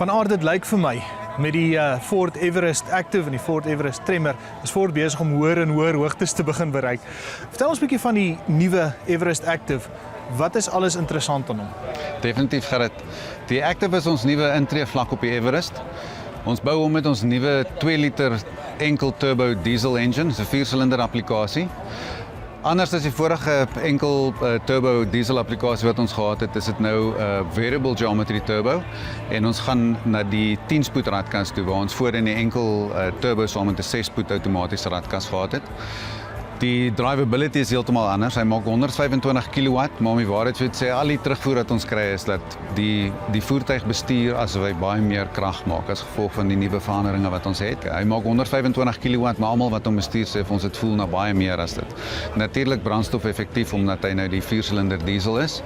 Van aard dit lyk vir my met die Ford Everest Active en die Ford Everest Tremor is Ford besig om hoër en hoër hoogtes te begin bereik. Vertel ons 'n bietjie van die nuwe Everest Active. Wat is alles interessant aan hom? Definitief Gerrit. Die Active is ons nuwe intreevlak op die Everest. Ons bou hom met ons nuwe 2 liter enkel turbo diesel engine, dis 'n 4-silinder applikasie. Anders as die vorige enkel turbo diesel applikasie wat ons gehad het, is dit nou variable geometry turbo en ons gaan na die 10-spoed radkas toe waar ons voorheen die enkel turbo saam met 'n 6-spoed outomatiese radkas gehad het. Die drivability is heeltemal anders. Hy maak 125 kW, maar om die waarheid te sê, al die terugvoer wat ons kry is dat die voertuig bestuur asof hy baie meer krag maak as gevolg van die nuwe veranderinge wat ons het. Hy maak 125 kW, maar almal wat hom bestuur sê vir ons dit voel na baie meer as dit. Natuurlik brandstof effektief omdat hy nou die 4-silinder diesel is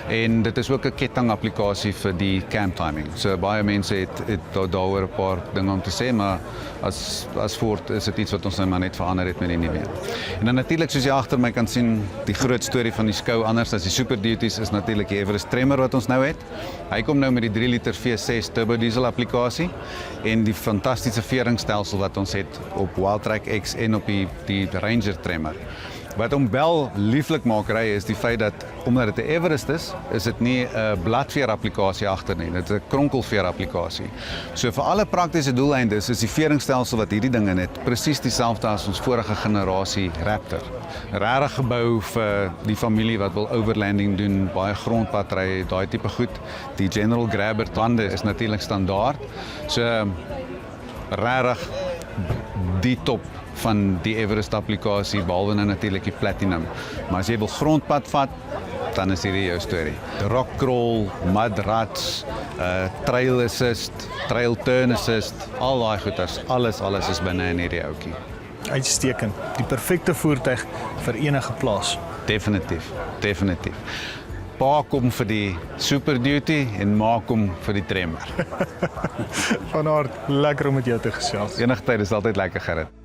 en dit is ook 'n ketting-applikasie vir die camp timing. So baie mense het daaroor 'n paar dinge om te sê, maar as Ford is dit iets wat ons nou maar net verander het met die nuwe. En dan natuurlik soos jy agter my kan sien, die groot storie van die skou anders as die Super Duties is natuurlik die Everest Tremor wat ons nou het. Hy kom nou met die 3 liter V6 turbo diesel applikasie en die fantastiese veringstelsel wat ons het op Wildtrak X en op die Ranger Tremor. Wat hom wel lieflik maak ry is die feit dat omdat dit 'n Everest is dit nie 'n bladveer applikasie agter nie, dit is 'n kronkelveer applikasie. So vir alle praktiese doeleindes is die veringstelsel wat hierdie ding in het presies dieselfde as ons vorige generasie Raptor. Regtig gebou vir die familie wat wil overlanding doen, baie grondpad ry, daai tipe goed. Die General Grabber bande is natuurlik standaard. So regtig die top van die Everest applikasie, behalwe nou natuurlik die Platinum. Maar as jy wil grondpad vat, dan is hierdie jou storie. Rock crawl, mud ruts, trail assist, trail turn assist, al daai goeters, alles is binne in hierdie ouetjie. Uitstekend. Die perfekte voertuig vir enige plaas. Definitief. Pa kom vir die Super Duty en ma kom vir die Tremor. Van aard, lekker om met jou te gesels. Enige tyd is altyd lekker, Gerrit.